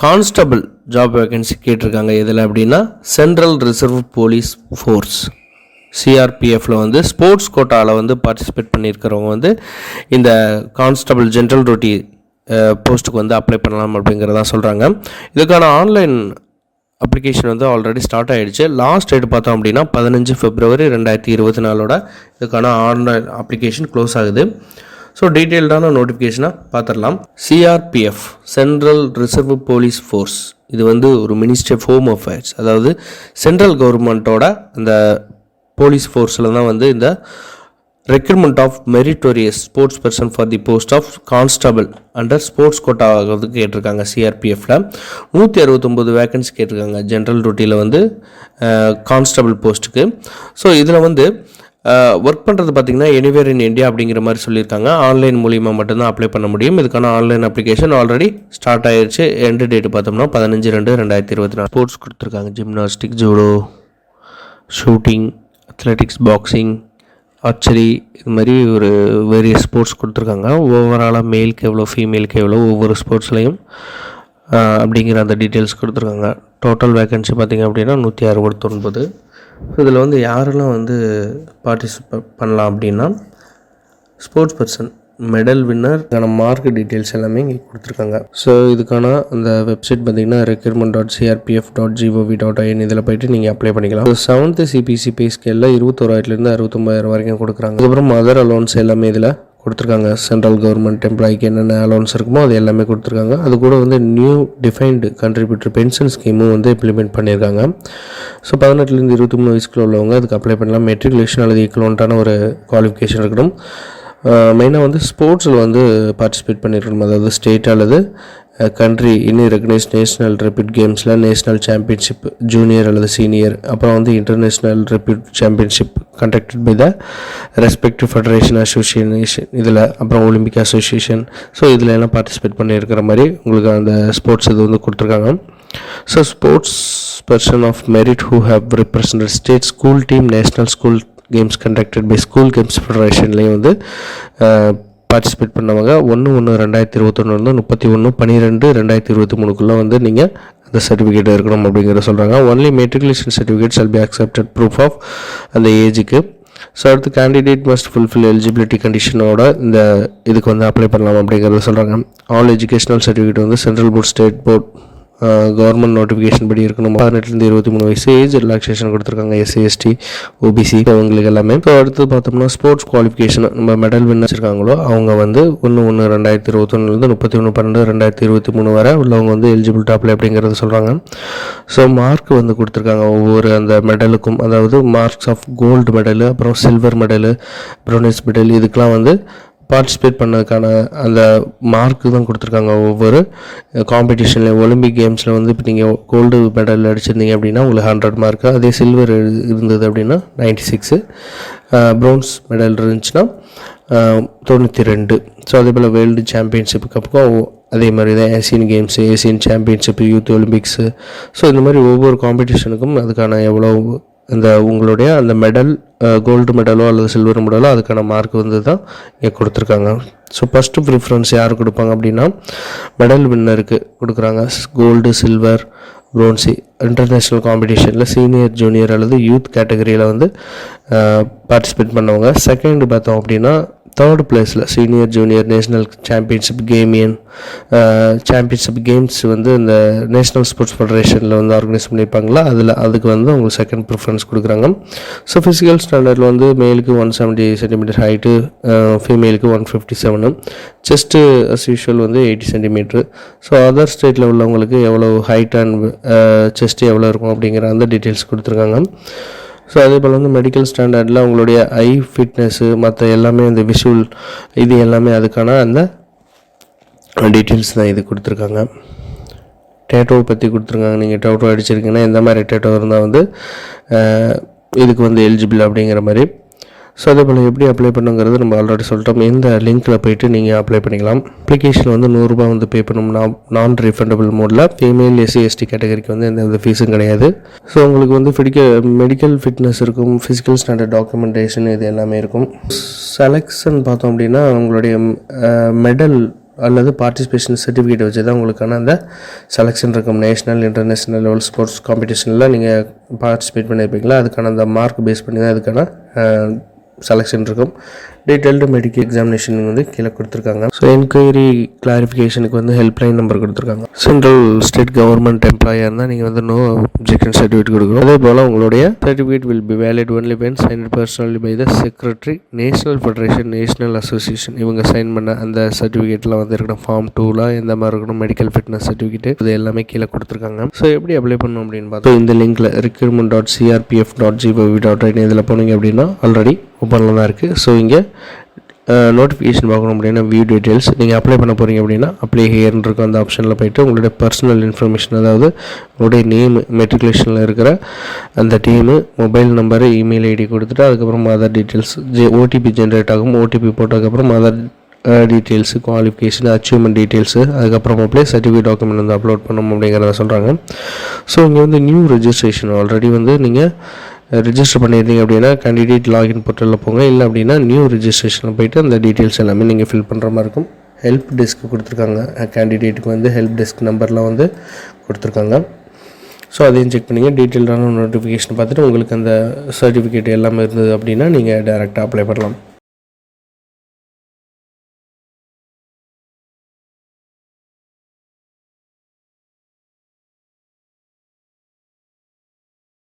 Constable job vacancy கேட்டிருக்காங்க. இதில் அப்படின்னா சென்ட்ரல் ரிசர்வ் போலீஸ் ஃபோர்ஸ் சிஆர்பிஎஃப்பில் வந்து ஸ்போர்ட்ஸ் கோட்டாவில் வந்து பார்ட்டிசிபேட் பண்ணியிருக்கிறவங்க வந்து இந்த கான்ஸ்டபிள் ஜென்ரல் டியூட்டி போஸ்ட்டுக்கு வந்து அப்ளை பண்ணலாம் அப்படிங்கிறதான் சொல்கிறாங்க. இதுக்கான ஆன்லைன் அப்ளிகேஷன் வந்து ஆல்ரெடி ஸ்டார்ட் ஆகிடுச்சு. லாஸ்ட் டேட் பார்த்தோம் அப்படின்னா 15 February 2024 இதுக்கான ஆன்லைன் அப்ளிகேஷன் க்ளோஸ் ஆகுது. ஸோ டீட்டெயில்டான நோட்டிஃபிகேஷனாக பார்த்துடலாம். CRPF central reserve police force இது வந்து ஒரு மினிஸ்ட்ரி ஆஃப் ஹோம் அஃபேர்ஸ், அதாவது சென்ட்ரல் கவர்மெண்ட்டோட அந்த போலீஸ் ஃபோர்ஸில் தான் வந்து இந்த recruitment of meritorious sports person for the post of constable under sports கோட்டாவது கேட்டிருக்காங்க. சிஆர்பிஎஃப்பில் 169 வேக்கன்சி கேட்டிருக்காங்க ஜென்ரல் டியூட்டியில் வந்து கான்ஸ்டபிள் போஸ்ட்டுக்கு. ஸோ இதில் வந்து ஒர்க் பண்ணுறது பார்த்திங்கன்னா எனிவேர் இன் இந்தியா அப்படிங்கிற மாதிரி சொல்லியிருக்காங்க. ஆன்லைன் மூலிமா மட்டும்தான் அப்ளை பண்ண முடியும். இதுக்கான ஆன்லைன் அப்ளிகேஷன் ஆல்ரெடி ஸ்டார்ட் ஆகிடுச்சு. எண்டு டேட்டு பார்த்தோம்னா 15/2/2024. ஸ்போர்ட்ஸ் கொடுத்துருக்காங்க. Gymnastic, judo, shooting, athletics, boxing, archery, இது மாதிரி ஒரு வேரியஸ் ஸ்போர்ட்ஸ் கொடுத்துருக்காங்க. ஓவராலாக மேலுக்கு எவ்வளோ, ஃபீமேலுக்கு எவ்வளோ, ஒவ்வொரு ஸ்போர்ட்ஸ்லையும் அப்படிங்கிற அந்த டீட்டெயில்ஸ் கொடுத்துருக்காங்க. டோட்டல் வேக்கன்சி பார்த்திங்க அப்படின்னா 169. இதில் வந்து யாரெல்லாம் வந்து பார்ட்டிசிபேட் பண்ணலாம் அப்படின்னா ஸ்போர்ட்ஸ் பர்சன், மெடல் வின்னருக்கான மார்க் டீட்டெயில்ஸ் எல்லாமே இங்கே கொடுத்துருக்காங்க. ஸோ இதுக்கான அந்த வெப்சைட் பார்த்திங்கன்னா recruitment.crpf.gov.in இதில் போய்ட்டு நீங்கள் அப்ளை பண்ணிக்கலாம். 7th CPC பே ஸ்கேலில் 21,000 69,000 வரைக்கும் கொடுக்குறாங்க. அதுக்கப்புறம் அதர் அலோன்ஸ் எல்லாமே இதில் கொடுத்துருக்காங்க. சென்ட்ரல் கவர்மெண்ட் எம்ப்ளாய்க்கு என்னென்ன அலோன்ஸ் இருக்குமோ அது எல்லாமே கொடுத்துருக்காங்க. அது கூட வந்து நியூ டிஃபைன்டு கண்ட்ரிபியூட்டர் பென்ஷன் ஸ்கீமும் வந்து இம்ப்ளிமெண்ட் பண்ணியிருக்காங்க. ஸோ 18 to 23 வயசுக்குள்ள உள்ளவங்க அதுக்கு அப்ளை பண்ணலாம். மெட்ரிகுலேஷன் அல்லது ஈக்குவலண்ட்டான ஒரு குவாலிஃபிகேஷன் இருக்கணும். மெயினாக வந்து ஸ்போர்ட்ஸில் வந்து பார்ட்டிசிபேட் பண்ணியிருக்கணும். அதாவது ஸ்டேட் அல்லது கண்ட்ரி இன்னும் ரெகனைஸ்ட் நேஷ்னல் ரெப்யூட் கேம்ஸில் நேஷ்னல் சாம்பியன்ஷிப் ஜூனியர் அல்லது சீனியர், அப்புறம் வந்து international repute championship conducted by the respective federation association இதில், அப்புறம் ஒலிம்பிக் அசோசியேஷன். ஸோ இதில் எல்லாம் பார்ட்டிசிபேட் பண்ணியிருக்கிற மாதிரி உங்களுக்கு அந்த ஸ்போர்ட்ஸ் இது வந்து கொடுத்துருக்காங்க. ஸோ sports person of merit who have represented state school team national school games conducted by school games ஃபெடரேஷன்லேயும் வந்து பார்ட்டிசிபேட் பண்ணவங்க 1/1/2021 31/12/2023 வந்து நீங்கள் அந்த சர்டிஃபிகேட் இருக்கணும் அப்படிங்கிற சொல்கிறாங்க. Only matriculation certificate shall be accepted proof of அந்த ஏஜுக்கு. ஸோ அடுத்து கேண்டிடேட் மஸ்ட் ஃபுல்ஃபில் எலிஜிபிலிட்டி கண்டிஷனோட இந்த இதுக்கு வந்து அப்ளை பண்ணலாம் அப்படிங்கிறத சொல்கிறாங்க. ஆல் எஜுகேஷனல் சர்டிஃபிகேட் வந்து central board, state board, government notification படி இருக்கணும். 18 to 23 வயசு ஏஜ் ரிலாக்ஸேஷன் கொடுத்துருக்காங்க. SC ST OBC அவங்களுக்கு எல்லாமே. ஸோ அடுத்து பார்த்தோம்னா ஸ்போர்ட்ஸ் குவாலிஃபிகேஷன் நம்ம மெடல் வின்னர் இருக்காங்களோ அவங்க வந்து 1/1/2021 31/12/2023 வரை உள்ளவங்க வந்து எலிஜிபிலிட்டி அப்ளை அப்படிங்கிறத சொல்கிறாங்க. ஸோ மார்க் வந்து கொடுத்துருக்காங்க ஒவ்வொரு அந்த மெடலுக்கும், அதாவது மார்க்ஸ் ஆஃப் கோல்டு மெடலு, அப்புறம் சில்வர் மெடலு, ப்ரோனஸ் மெடல், இதுக்கெலாம் வந்து பார்ட்டிசிபேட் பண்ணதுக்கான அந்த மார்க்கு தான் கொடுத்துருக்காங்க. ஒவ்வொரு காம்படிஷனில் ஒலிம்பிக் கேம்ஸில் வந்து இப்போ நீங்கள் கோல்டு மெடல் அடிச்சிருந்தீங்க அப்படின்னா உங்களுக்கு 100 மார்க்கு, அதே சில்வர் இருந்தது அப்படின்னா 96, ப்ரோன்ஸ் மெடல் இருந்துச்சுன்னா 92. ஸோ அதே போல் வேர்ல்டு சாம்பியன்ஷிப்புக்கு அப்புறம் அதே மாதிரி தான் Asian games, Asian championship, youth Olympics. So இந்த மாதிரி ஒவ்வொரு காம்படிஷனுக்கும் அதுக்கான எவ்வளோ இந்த உங்களுடைய அந்த மெடல், கோல்டு மெடலோ அல்லது சில்வர் மெடலோ அதுக்கான மார்க் வந்து தான் இங்கே கொடுத்துருக்காங்க. ஸோ ஃபஸ்ட்டு ப்ரிஃபரன்ஸ் யார் கொடுப்பாங்க அப்படின்னா மெடல் வின்னருக்கு கொடுக்குறாங்க. கோல்டு, சில்வர், ப்ரோன்ஸு இன்டர்நேஷ்னல் காம்படிஷனில் சீனியர், ஜூனியர் அல்லது யூத் கேட்டகரியில் வந்து பார்ட்டிசிபேட் பண்ணவங்க. செகண்ட் பார்த்தோம் அப்படின்னா தேர்ட் பிளேஸில் senior, junior, national championship, championship games வந்து இந்த நேஷ்னல் ஸ்போர்ட்ஸ் ஃபெடரேஷனில் வந்து ஆர்கனைஸ் பண்ணியிருப்பாங்களா அதுக்கு வந்து உங்களுக்கு செகண்ட் ப்ரிஃபரன்ஸ் கொடுக்குறாங்க. ஸோ ஃபிசிக்கல் ஸ்டாண்டர்டில் வந்து மேலுக்கு 170 சென்டிமீட்டர் ஹைட்டு, ஃபீமேலுக்கு 157, செஸ்ட்டு அஸ் யூஷுவல் வந்து 80 சென்டிமீட்ரு. ஸோ அதர் ஸ்டேட்டில் உள்ளவங்களுக்கு எவ்வளோ ஹைட் அண்ட் செஸ்ட்டு எவ்வளோ இருக்கும் அப்படிங்கிற அந்த டீட்டெயில்ஸ் கொடுத்துருக்காங்க. ஸோ அதே போல் வந்து மெடிக்கல் ஸ்டாண்டர்டில் உங்களுடைய ஐ ஃபிட்னஸ்ஸு மற்ற எல்லாமே அந்த விஷுவல் இது எல்லாமே அதுக்கான அந்த டீட்டெயில்ஸ் தான் இது கொடுத்துருக்காங்க. டேட்டோவை பற்றி கொடுத்துருக்காங்க. நீங்கள் டேட்டோ அடிச்சிருக்கீங்கன்னா எந்த மாதிரி டேட்டோ இருந்தால் வந்து இதுக்கு வந்து எலிஜிபிள் அப்படிங்கிற மாதிரி. ஸோ அதே போல் எப்படி அப்ளை பண்ணுங்கிறது நம்ம ஆல்ரெடி சொல்லிட்டோம். இந்த லிங்க்கில் போய்ட்டு நீங்கள் அப்ளை பண்ணிக்கலாம். அப்ளிகேஷன் வந்து 100 ரூபா வந்து பே பண்ணணும். நான் ரீஃபண்டபிள் மோடில். ஃபீமேல், SC ST கேட்டகரிக்கு வந்து எந்த ஃபீஸும் கிடையாது. ஸோ உங்களுக்கு வந்து மெடிக்கல் ஃபிட்னஸ் இருக்கும், ஃபிசிக்கல் ஸ்டாண்டர்ட் டாக்குமெண்டேஷன் இது எல்லாமே இருக்கும். செலெக்ஷன் பார்த்தோம் அப்படின்னா உங்களுடைய மெடல் அல்லது பார்ட்டிசிபேஷன் சர்டிஃபிகேட் வச்சு தான் உங்களுக்கான அந்த செலெக்ஷன் இருக்கும். நேஷ்னல் இன்டர்நேஷ்னல் லெவல் ஸ்போர்ட்ஸ் காம்படிஷனில் நீங்கள் பார்ட்டிசிபேட் பண்ணியிருப்பீங்களா, அதுக்கான அந்த மார்க் பேஸ் பண்ணி தான் அதுக்கான செலெக்ஷன் இருக்கும். டீட்டெயில்டு மெடிக்கல் எக்ஸாமினேஷன் வந்து கீழே கொடுத்துருக்காங்க. ஸோ என்கொயரி கிளாரிஃபிகேஷனுக்கு வந்து ஹெல்ப்லைன் நம்பர் கொடுத்துருக்காங்க. சென்ட்ரல் ஸ்டேட் கவர்மெண்ட் எம்ப்ளாயாக இருந்தால் நீங்கள் வந்து நோ அப்ஜெக்ஷன் சர்டிஃபிகேட் கொடுக்கணும். அதே போல் உங்களுடைய certificate will be valid only when signed personally by the secretary, national federation, national association. இவங்க சைன் பண்ண அந்த சர்டிஃபிகேட்டில் வந்து இருக்கணும். ஃபார்ம் 2ல் எந்த மாதிரி இருக்கணும், மெடிக்கல் ஃபிட்னஸ் சர்டிஃபிகேட், இது எல்லாமே கீழே கொடுத்துருக்காங்க. ஸோ எப்படி அப்ளை பண்ணணும் அப்படின்னு பார்த்தோம். இந்த லிங்க்கில் recruitment.crpf.gov.in இதில் போனீங்க அப்படின்னா ஆல்ரெடி ஓப்பனில் தான் இருக்குது. ஸோ இங்கே நோட்டிஃபிகேஷன் பார்க்கணும் அப்படின்னா வியூ டீட்டெயில்ஸ், நீங்கள் அப்ளை பண்ண போகிறீங்க அப்படின்னா அப்ளை ஹியர்னு இருக்கும். அந்த ஆப்ஷனில் போய்ட்டு உங்களுடைய பர்சனல் இன்ஃபர்மேஷன், அதாவது உங்களுடைய நேம், மெட்ரிகுலேஷனில் இருக்கிற அந்த டீமு, மொபைல் நம்பரு, இமெயில் ஐடி கொடுத்துட்டு அதுக்கப்புறம் அதர் டீட்டெயில்ஸ், ஓடிபி ஜென்ரேட் ஆகும். ஓடிபி போட்டதுக்கப்புறம் other details, qualification, achievement details, அதுக்கப்புறம் அப்ளை சர்டிஃபிகேட் டாக்குமெண்ட் வந்து அப்லோட் பண்ணணும் அப்படிங்கிறத சொல்கிறாங்க. ஸோ இங்கே வந்து நியூ ரெஜிஸ்ட்ரேஷன் ஆல்ரெடி வந்து நீங்கள் ரிஜிஸ்டர் பண்ணியிருந்தீங்க அப்படின்னா கேண்டிடேட் லாகின் போர்ட்டலில் போங்க. இல்லை அப்படின்னா நியூ ரிஜிஸ்ட்ரேஷனில் போய்ட்டு அந்த டீட்டெயில்ஸ் எல்லாமே நீங்கள் ஃபில் பண்ணுற மாதிரி இருக்கும். ஹெல்ப் டெஸ்க் கொடுத்துருக்காங்க. கேண்டிடேட்டுக்கு வந்து ஹெல்ப் டெஸ்க் நம்பர்லாம் வந்து கொடுத்துருக்காங்க. ஸோ அதையும் செக் பண்ணிங்க. டீட்டெயில்டான நோட்டிஃபிகேஷன் பார்த்துட்டு உங்களுக்கு அந்த சர்டிஃபிகேட் எல்லாமே இருந்தது அப்படின்னா நீங்கள் டைரெக்டாக அப்ளை பண்ணலாம்.